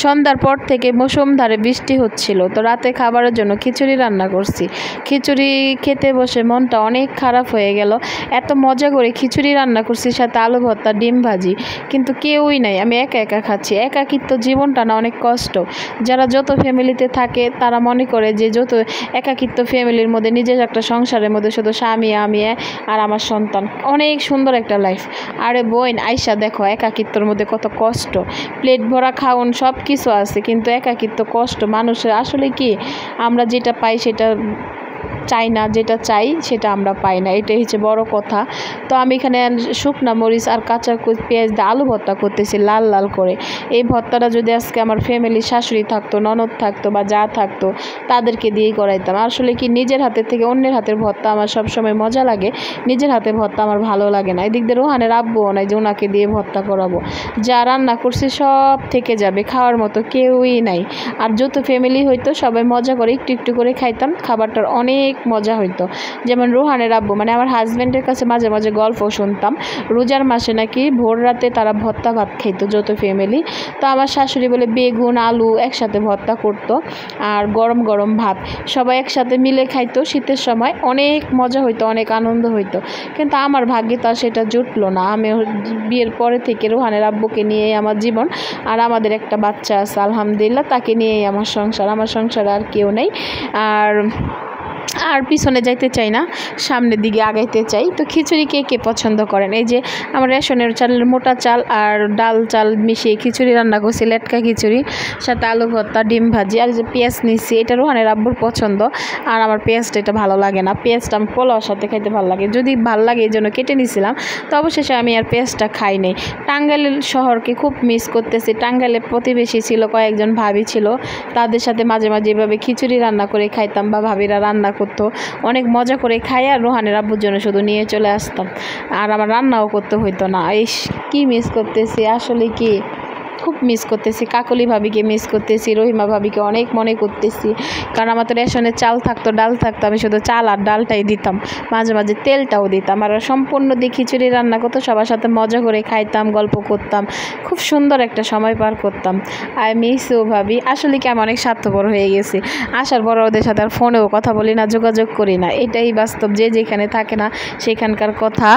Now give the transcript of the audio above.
সন্ধ্যার পর থেকে মুষলধারে বৃষ্টি হচ্ছিল, তো রাতে খাবারের জন্য খিচুড়ি রান্না করছি। খিচুড়ি খেতে বসে মনটা অনেক খারাপ হয়ে গেল। এত মজা করে খিচুড়ি রান্না করছি, সাথে আলু ভর্তা, ডিম ভাজি, কিন্তু কেউই নাই। আমি একা একা খাচ্ছি। একাকিত্ব জীবনটা না অনেক কষ্ট। যারা যত ফ্যামিলিতে থাকে তারা মনে করে যে যত একাকিত্ব ফ্যামিলির মধ্যে, নিজের একটা সংসারের মধ্যে শুধু স্বামী, আমি আর আমার সন্তান, অনেক সুন্দর একটা লাইফ। আরে বোন, আয়সা দেখো একাকিত্বর মধ্যে কত কষ্ট। প্লেট ভরা খাওন সব কিছু আছে, কিন্তু একাকিত্ব কষ্ট মানুষের। আসলে কি, আমরা যেটা পাই সেটা চাই না, যেটা চাই সেটা আমরা পাই না, এটাই হচ্ছে বড় কথা। তো আমি এখানে শুকনা মরিচ আর কাঁচা পেঁয়াজ দিয়ে আলু ভর্তা করতেছি লাল লাল করে। এই ভর্তাটা যদি আজকে আমার ফ্যামিলির শাশুড়ি থাকতো, ননদ থাকতো বা যা থাকতো, তাদেরকে দিয়েই করাইতাম। আসলে কি, নিজের হাতের থেকে অন্যের হাতের ভর্তা আমার সবসময় মজা লাগে, নিজের হাতের ভর্তা আমার ভালো লাগে না। এদিক দিয়ে রোহানের আব্বুও নাই যে ওনাকে দিয়ে ভর্তা করাবো। যা রান্না করছি সব থেকে যাবে, খাওয়ার মতো কেউই নাই। আর যত ফ্যামিলি হইতো সবাই মজা করে একটু একটু করে খাইতাম, খাবারটার অনেক মজা হইতো। যেমন রোহানের আব্বু মানে আমার হাজব্যান্ডের কাছে মাঝে মাঝে গল্প শুনতাম, রোজার মাসে নাকি ভোর রাতে তারা ভর্তা ভাত খাইতো যত ফ্যামিলি। তো আমার শাশুড়ি বলে বেগুন আলু একসাথে ভর্তা করতো আর গরম গরম ভাত সবাই একসাথে মিলে খাইতো শীতের সময়, অনেক মজা হইতো, অনেক আনন্দ হইতো। কিন্তু আমার ভাগ্যে তো সেটা জুটলো না। আমি বিয়ের পরে থেকে রোহানের আব্বুকে নিয়েই আমার জীবন, আর আমাদের একটা বাচ্চা আছে আলহামদুলিল্লাহ, তাকে নিয়েই আমার সংসার। আমার সংসারে আর কেউ নেই। আর পিছনে যাইতে চাই না, সামনের দিকে আগাইতে চাই। তো খিচুড়ি কে কে পছন্দ করেন? এই যে আমার রেশনের চালের মোটা চাল আর ডাল চাল মিশিয়ে খিচুড়ি রান্না করছি, লেটকা খিচুড়ি, সাথে আলু ভর্তা, ডিম ভাজি, আর যে পেঁয়াজ নিচ্ছি, এটা রোহানের আব্বুর পছন্দ। আর আমার পেঁয়াজটা এটা ভালো লাগে না, পেঁয়াজটা আমি পোলাওর সাথে খাইতে ভালো লাগে, যদি ভালো লাগে এই জন্য কেটে নিয়েছিলাম। তো অবশেষে আমি আর পেঁয়াজটা খাই নাই। টাঙ্গাইলের শহরকে খুব মিস করতেছি। টাঙ্গাইলে প্রতিবেশী ছিল, কয়েকজন ভাবি ছিল, তাদের সাথে মাঝে মাঝে এভাবে খিচুড়ি রান্না করে খাইতাম, বা ভাবিরা রান্না করতো, অনেক মজা করে খাই। আর রোহানের আব্বুর জন্য শুধু নিয়ে চলে আসতাম, আর আমার রান্নাও করতে হইতো না। কি মিস করতেছি, আসলে কি খুব মিস করতেছি। কাকলি ভাবিকে মিস করতেছি, রহিমা ভাবিকে অনেক মনে করতেছি। কারণ আমার তো রেশনের চাল থাকতো, ডাল থাকতো, আমি শুধু চাল আর ডালটাই দিতাম, মাঝে মাঝে তেলটাও দিতাম। আর সম্পূর্ণ দিয়ে খিচুড়ি রান্না করতো, সবার সাথে মজা করে খাইতাম, গল্প করতাম, খুব সুন্দর একটা সময় পার করতাম। আই মিস ইউ ভাবি। আসলে কি আমি অনেক স্বার্থপর হয়ে গেছি, আসার পর ওদের সাথে আর ফোনেও কথা বলি না, যোগাযোগ করি না, এটাই বাস্তব। যে যেখানে থাকে না সেখানকার কথা।